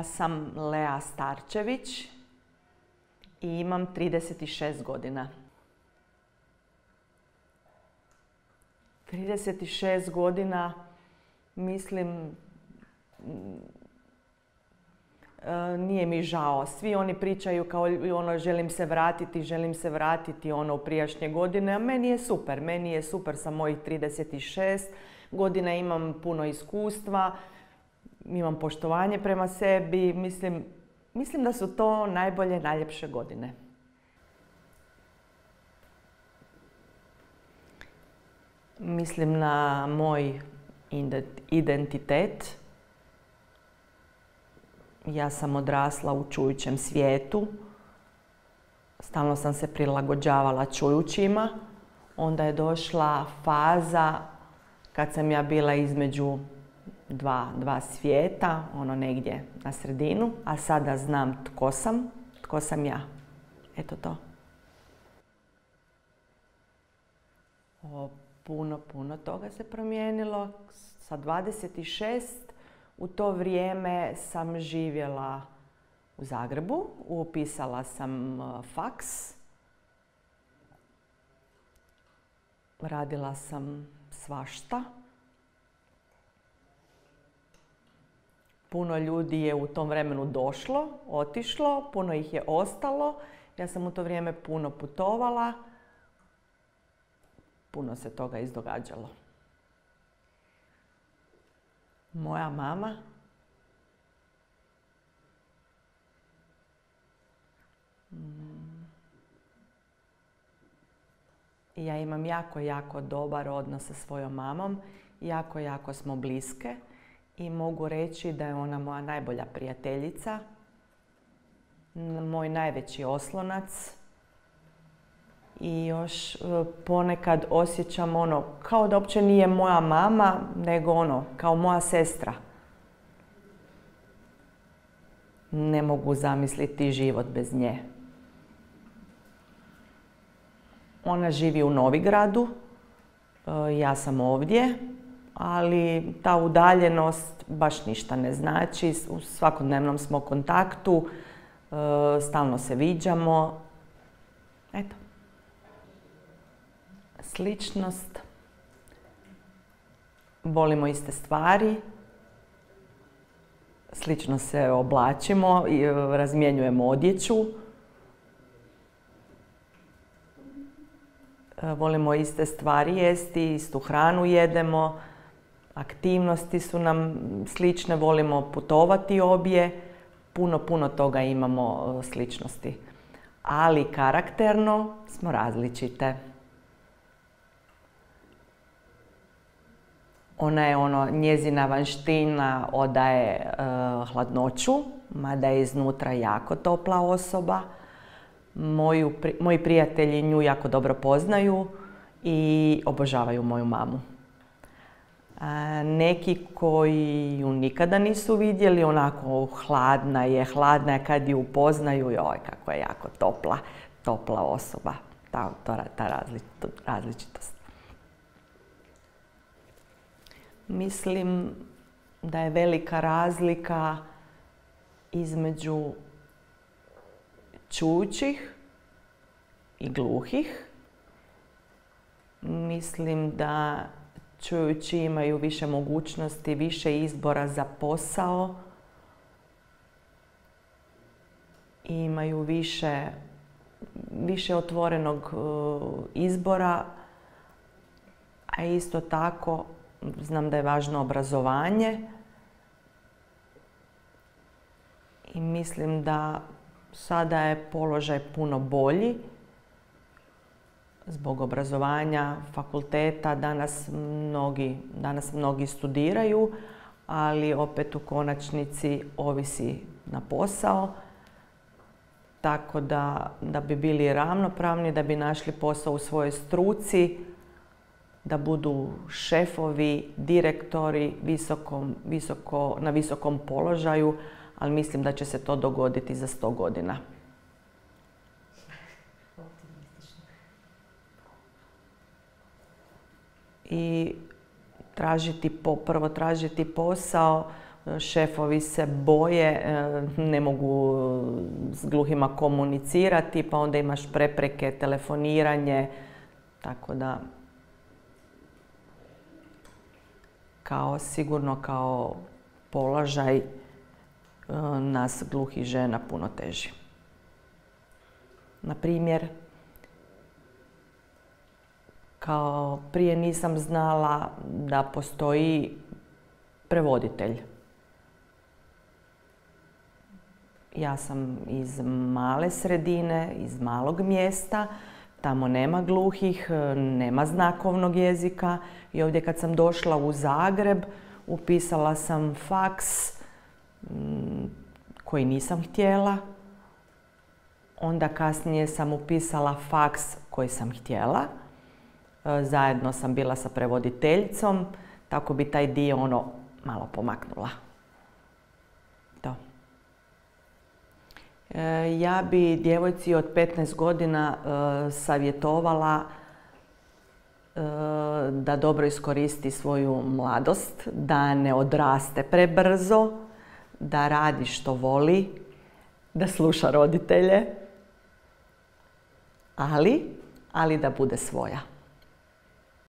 Ja sam Lea Starčević i imam 36 godina. 36 godina, mislim, nije mi žao. Svi oni pričaju kao ono želim se vratiti ono u prijašnje godine, a meni je super sa mojih 36 godina, imam puno iskustva, imam poštovanje prema sebi, mislim da su to najbolje, najljepše godine. Mislim na moj identitet. Ja sam odrasla u čujućem svijetu. Stalno sam se prilagođavala čujućima. Onda je došla faza kad sam ja bila između dva svijeta, ono negdje na sredinu, a sada znam tko sam ja. Eto to. Puno toga se promijenilo. Sa 26 u to vrijeme sam živjela u Zagrebu, upisala sam faks, radila sam svašta. Puno ljudi je u tom vremenu došlo, otišlo, puno ih je ostalo. Ja sam u to vrijeme puno putovala, puno se toga izdogađalo. Moja mama ja imam jako dobar odnos sa svojom mamom. Jako smo bliske i mogu reći da je ona moja najbolja prijateljica, moj najveći oslonac. I još ponekad osjećam ono kao da uopće nije moja mama, nego ono kao moja sestra. Ne mogu zamisliti život bez nje. Ona živi u Novigradu, ja sam ovdje, ali ta udaljenost baš ništa ne znači. U svakodnevnom smo kontaktu, stalno se viđamo. Eto. Sličnost. Volimo iste stvari. Slično se oblačimo i razmjenjujemo odjeću. Volimo iste stvari jesti, istu hranu jedemo. Aktivnosti su nam slične, volimo putovati obje. Puno toga imamo sličnosti. Ali karakterno smo različite. Ona je njezina vanjština odaje hladnoću, mada je iznutra jako topla osoba. Moji prijatelji nju jako dobro poznaju i obožavaju moju mamu. Neki koji ju nikada nisu vidjeli, onako hladna je kad ju upoznaju, joj kako je jako topla osoba, ta različitost. Mislim da je velika razlika između čujućih i gluhih. Mislim da čujući imaju više mogućnosti, više izbora za posao, imaju više otvorenog izbora, a isto tako znam da je važno obrazovanje i mislim da sada je položaj puno bolji zbog obrazovanja, fakulteta. Danas mnogi studiraju, ali opet u konačnici ovisi na posao. Tako da bi bili ravnopravni, da bi našli posao u svojoj struci, da budu šefovi, direktori na visokom položaju, ali mislim da će se to dogoditi za 100 godina. I prvo tražiti posao šefovi se boje, ne mogu s gluhima komunicirati, pa onda imaš prepreke, telefoniranje, tako da sigurno kao položaj nas gluhih žena puno teži. Na primjer, kao prije nisam znala da postoji prevoditelj. Ja sam iz male sredine, iz malog mjesta, tamo nema gluhih, nema znakovnog jezika i ovdje kad sam došla u Zagreb upisala sam faks koji nisam htjela. Onda kasnije sam upisala faks koji sam htjela. Zajedno sam bila sa prevoditeljicom, tako bi taj dio malo pomaknula. To. Ja bi djevojci od 15 godina savjetovala da dobro iskoristi svoju mladost, da ne odraste prebrzo, da radi što voli, da sluša roditelje, ali da bude svoja.